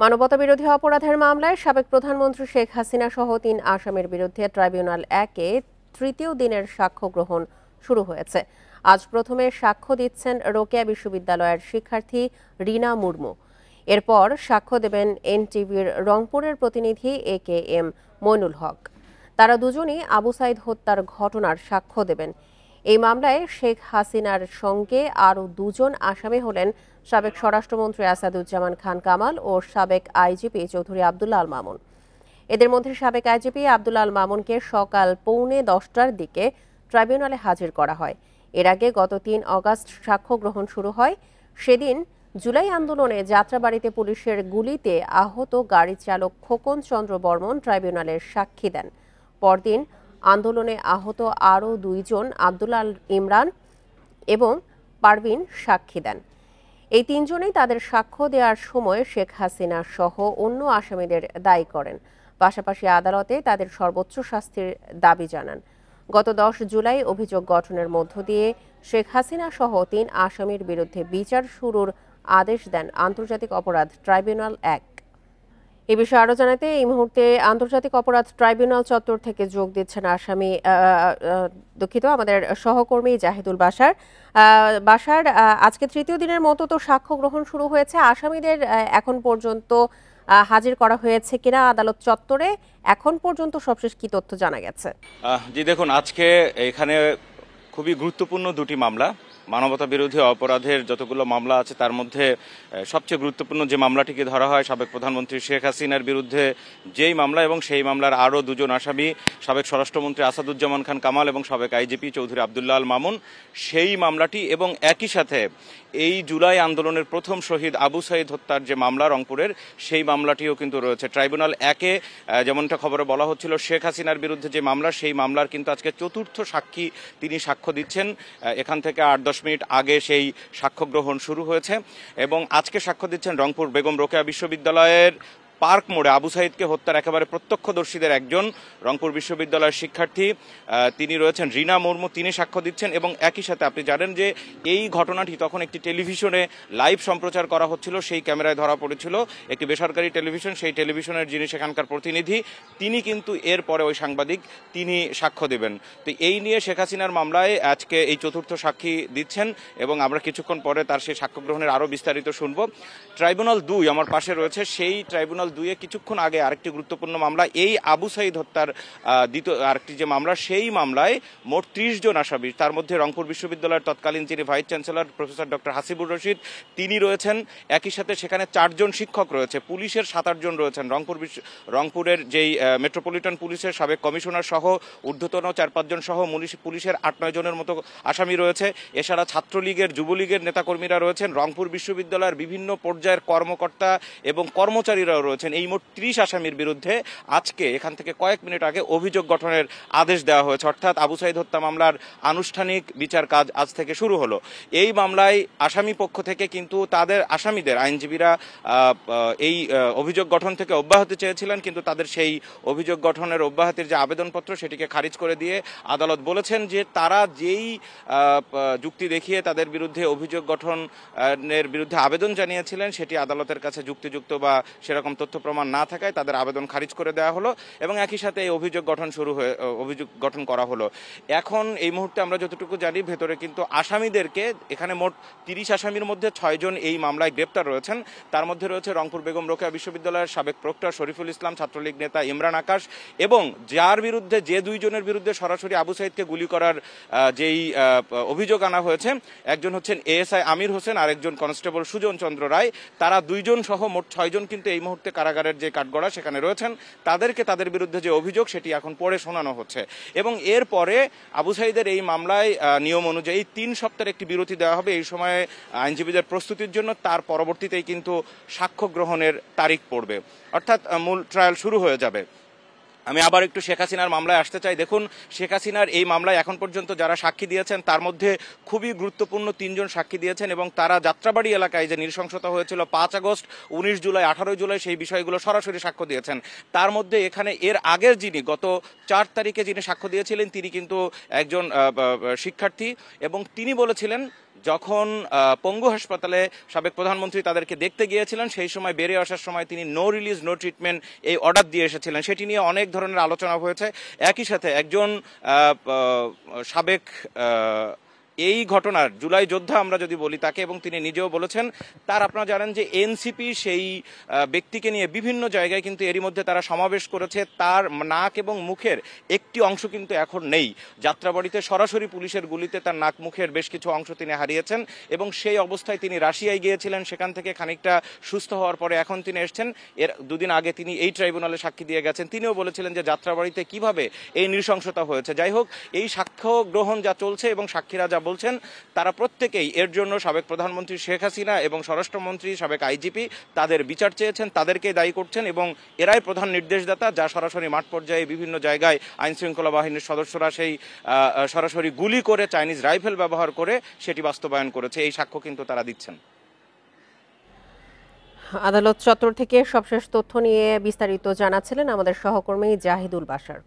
মানবতাবিরোধী অপরাধের মামলায় সাবেক প্রধানমন্ত্রী শেখ হাসিনা সহ ৩ আসামির বিরুদ্ধে ট্রাইব্যুনাল ১-এ তৃতীয় দিনের সাক্ষ্য গ্রহণ শুরু হয়েছে। আজ প্রথমে সাক্ষ্য দিচ্ছেন রোকেয়া বিশ্ববিদ্যালয়ের শিক্ষার্থী রিনা মুর্মু। এরপর সাক্ষ্য দেবেন এনটিভির রংপুরের প্রতিনিধি AKM মইনুল হক। তারা দুজনই আবু সাইদ হত্যার ঘটনার সাক্ষ্য দেবেন। এই মামলায় শেখ হাসিনার সঙ্গে আরও দুজন আসামি হলেন সাবেক স্বরাষ্ট্রমন্ত্রী আসাদুজ্জামান খান কামাল ও সাবেক আইজিপি চৌধুরী আব্দুল্লাহ আল মামুন। এদের মধ্যে সাবেক আইজিপি আব্দুল্লাহ আল মামুনকে সকাল 9:45টার দিকে ট্রাইব্যুনালে হাজির করা হয়। এর আগে গত 3 অগাস্ট সাক্ষ্য গ্রহণ শুরু হয়। সেদিন জুলাই আন্দোলনে যাত্রাবাড়িতে পুলিশের গুলিতে আহত গাড়ি চালক খোকন চন্দ্র বর্মন ট্রাইব্যুনালের সাক্ষী দেন। পরদিন আন্দোলনে আহত আরও 2 জন আব্দুল্লাহ ইমরান এবং পারভিন সাক্ষী দেন। এই 3 জনেই তাদের সাক্ষ্য দেওয়ার সময় শেখ হাসিনা সহ অন্য আসামিদের দায়ী করেন। পাশাপাশি আদালতে তাদের সর্বোচ্চ শাস্তির দাবি জানান। গত 10 জুলাই অভিযোগ গঠনের মধ্য দিয়ে শেখ হাসিনা সহ 3 আসামির বিরুদ্ধে বিচার শুরুর আদেশ দেন আন্তর্জাতিক অপরাধ ট্রাইব্যুনাল 1। এ বিষয়ে আরো জানাতে এই মুহূর্তে আন্তর্জাতিক অপরাধ ট্রাইব্যুনাল চত্বর থেকে যোগ দিচ্ছেন আমাদের সহকর্মী জাহিদুল বাশার। আজকে তৃতীয় দিনের মতো তো সাক্ষ্য গ্রহণ শুরু হয়েছে। আসামিদের এখন পর্যন্ত হাজির করা হয়েছে কিনা আদালত চত্বরে, এখন পর্যন্ত সবশেষ কি তথ্য জানা গেছে? জি দেখুন, আজকে এখানে খুবই গুরুত্বপূর্ণ দুটি মামলা, মানবতা বিরোধী অপরাধের যতগুলো মামলা আছে তার মধ্যে সবচেয়ে গুরুত্বপূর্ণ যে মামলাটিকে ধরা হয় সাবেক প্রধানমন্ত্রী শেখ হাসিনার বিরুদ্ধে যেই মামলা, এবং সেই মামলার আরও 2 জন আসামি সাবেক স্বরাষ্ট্রমন্ত্রী আসাদুজ্জামান খান কামাল এবং সাবেক আইজিপি চৌধুরী আব্দুল্লাহ আল মামুন, সেই মামলাটি এবং একই সাথে এই জুলাই আন্দোলনের প্রথম শহীদ আবু সাইদ হত্যার যে মামলা রংপুরের, সেই মামলাটিও কিন্তু রয়েছে ট্রাইব্যুনাল 1-এ। যেমনটা খবরে বলা হচ্ছিল, শেখ হাসিনার বিরুদ্ধে যে মামলা, সেই মামলার কিন্তু আজকে চতুর্থ সাক্ষী তিনি সাক্ষ্য দিচ্ছেন। এখান থেকে 8-10 মিনিট আগে সেই সাক্ষ্য গ্রহণ শুরু হয়েছে এবং আজকে সাক্ষ্য দিচ্ছেন রংপুর বেগম রোকেয়া বিশ্ববিদ্যালয়ের পার্ক মোড়ে আবু সাইদকে হত্যার একেবারে প্রত্যক্ষদর্শীদের একজন, রংপুর বিশ্ববিদ্যালয়ের শিক্ষার্থী, তিনি রয়েছেন রিনা মুর্মু, তিনি সাক্ষ্য দিচ্ছেন। এবং একই সাথে আপনি জানেন যে এই ঘটনাটি তখন একটি টেলিভিশনে লাইভ সম্প্রচার করা হচ্ছিল, সেই ক্যামেরায় ধরা পড়েছিল একটি বেসরকারি টেলিভিশন। সেই টেলিভিশনের যিনি সেখানকার প্রতিনিধি, তিনি কিন্তু এরপরে ওই সাংবাদিক, তিনি সাক্ষ্য দেবেন। তো এই নিয়ে শেখ হাসিনার মামলায় আজকে এই চতুর্থ সাক্ষী দিচ্ছেন এবং আমরা কিছুক্ষণ পরে তার সেই সাক্ষ্য গ্রহণের আরও বিস্তারিত শুনব। ট্রাইব্যুনাল 2 আমার পাশে রয়েছে, সেই ট্রাইব্যুনাল 2-এ কিছুক্ষণ আগে আরেকটি গুরুত্বপূর্ণ মামলা, এই আবু সাইদ হত্যার দ্বিতীয় আরেকটি যে মামলা, সেই মামলায় মোট 30 জন আসামি। তার মধ্যে রংপুর বিশ্ববিদ্যালয়ের তৎকালীন যিনি vice chancellor professor doctor Hasibur Rashid, তিনি রয়েছেন। একই সাথে সেখানে 4 জন শিক্ষক রয়েছে, পুলিশের 7-8 জন রয়েছেন, রংপুরের যেই মেট্রোপলিটন পুলিশের সাবেক কমিশনার সহ ঊর্ধ্বতন 4-5 জন সহ পুলিশের 8-9 জনের মতো আসামি রয়েছে। এছাড়া ছাত্রলীগের, যুবলীগের নেতাকর্মীরা রয়েছেন, রংপুর বিশ্ববিদ্যালয়ের বিভিন্ন পর্যায়ের কর্মকর্তা এবং কর্মচারীরাও রয়েছেন। এই মোট 30 আসামির বিরুদ্ধে আজকে এখান থেকে কয়েক মিনিট আগে অভিযোগ গঠনের আদেশ দেওয়া হয়েছে, অর্থাৎ আবু সাইদ হত্যা মামলার আনুষ্ঠানিক বিচার কাজ আজ থেকে শুরু হলো। এই মামলায় আসামি পক্ষ থেকে কিন্তু তাদের আসামিদের আইনজীবীরা এই অভিযোগ গঠন থেকে অব্যাহতি চেয়েছিলেন, কিন্তু তাদের সেই অভিযোগ গঠনের অব্যাহতির যে আবেদনপত্র, সেটিকে খারিজ করে দিয়ে আদালত বলেছেন যে তারা যেই যুক্তি দেখিয়ে তাদের বিরুদ্ধে অভিযোগ গঠনের বিরুদ্ধে আবেদন জানিয়েছিলেন, সেটি আদালতের কাছে যুক্তিযুক্ত বা সেরকম তথ্য প্রমাণ না থাকায় তাদের আবেদন খারিজ করে দেওয়া হলো এবং একই সাথে এই অভিযোগ গঠন করা হলো। এখন এই মুহূর্তে আমরা যতটুকু জানি, ভেতরে কিন্তু আসামিদেরকে, এখানে মোট 30 আসামির মধ্যে 6 জন এই মামলায় গ্রেপ্তার রয়েছেন। তার মধ্যে রয়েছে রংপুর বেগম রোকেয়া বিশ্ববিদ্যালয়ের সাবেক প্রক্টর শরীফুল ইসলাম, ছাত্রলীগ নেতা ইমরান আকাশ, এবং যার বিরুদ্ধে, যে 2 জনের বিরুদ্ধে সরাসরি আবু সাইদকে গুলি করার যেই অভিযোগ আনা হয়েছে, একজন হচ্ছেন ASI আমির হোসেন, আরেকজন কনস্টেবল সুজন চন্দ্র রায়। তারা 2 জন সহ মোট 6 জন কিন্তু এই মুহূর্তে কারাগারের যে কাঠগড়া সেখানে রয়েছেন। তাদেরকে তাদের বিরুদ্ধে যে অভিযোগ, সেটি এখন পড়ে শোনানো হচ্ছে এবং এরপরে আবু সাইদের এই মামলায় নিয়ম অনুযায়ী 3 সপ্তাহের একটি বিরতি দেওয়া হবে এই সময়ে আইনজীবীদের প্রস্তুতির জন্য। তার পরবর্তীতেই কিন্তু সাক্ষ্য গ্রহণের তারিখ পড়বে, অর্থাৎ মূল ট্রায়াল শুরু হয়ে যাবে। আমি আবার একটু শেখ হাসিনার মামলায় আসতে চাই। দেখুন, শেখ হাসিনার এই মামলায় এখন পর্যন্ত যারা সাক্ষী দিয়েছেন, তার মধ্যে খুবই গুরুত্বপূর্ণ 3 জন সাক্ষী দিয়েছেন এবং তারা যাত্রাবাড়ি এলাকায় যে নৃশংসতা হয়েছিল 5 আগস্ট, 19 জুলাই, 18 জুলাই, সেই বিষয়গুলো সরাসরি সাক্ষ্য দিয়েছেন। তার মধ্যে এখানে এর আগের যিনি গত 4 তারিখে যিনি সাক্ষ্য দিয়েছিলেন, তিনি কিন্তু একজন শিক্ষার্থী এবং তিনি বলেছিলেন যখন পঙ্গু হাসপাতালে সাবেক প্রধানমন্ত্রী তাদেরকে দেখতে গিয়েছিলেন, সেই সময় বেরিয়ে আসার সময় তিনি নো রিলিজ নো ট্রিটমেন্ট এই অর্ডার দিয়ে এসেছিলেন। সেটি নিয়ে অনেক ধরনের আলোচনা হয়েছে। একই সাথে একজন সাবেক এই ঘটনার জুলাই যোদ্ধা আমরা যদি বলি তাকে, এবং তিনি নিজেও বলেছেন তার, আপনারা জানেন যে এনসিপি সেই ব্যক্তিকে নিয়ে বিভিন্ন জায়গায় কিন্তু এরই মধ্যে তারা সমাবেশ করেছে। তার নাক এবং মুখের একটি অংশ কিন্তু এখন নেই। যাত্রাবাড়িতে সরাসরি পুলিশের গুলিতে তার নাক মুখের বেশ কিছু অংশ তিনি হারিয়েছেন এবং সেই অবস্থায় তিনি রাশিয়ায় গিয়েছিলেন। সেখান থেকে খানিকটা সুস্থ হওয়ার পরে এখন তিনি এসেছেন। এর দুদিন আগে তিনি এই ট্রাইব্যুনালে সাক্ষী দিয়ে গেছেন। তিনিও বলেছিলেন যে যাত্রাবাড়িতে কিভাবে এই নৃশংসতা হয়েছে। যাই হোক, এই সাক্ষ্য গ্রহণ যা চলছে এবং সাক্ষীরা যা বলছেন তারা প্রত্যেকেই এর জন্য সাবেক প্রধানমন্ত্রী শেখ হাসিনা এবং স্বরাষ্ট্রমন্ত্রী সাবেক আইজিপি তাদের বিচার চেয়েছেন, তাদেরকে দায়ী করছেন এবং এরাই প্রধান নির্দেশদাতা যা সরাসরি মাঠ পর্যায়ে বিভিন্ন জায়গায় আইন শৃঙ্খলা বাহিনীর সদস্যরা সেই সরাসরি গুলি করে চাইনিজ রাইফেল ব্যবহার করে সেটি বাস্তবায়ন করেছে। এই সাক্ষ্য কিন্তু তারা দিচ্ছেন। আদালত চত্বর থেকে সবশেষ তথ্য নিয়ে বিস্তারিত জানাচ্ছিলেন আমাদের সহকর্মী জাহিদুল বাশার।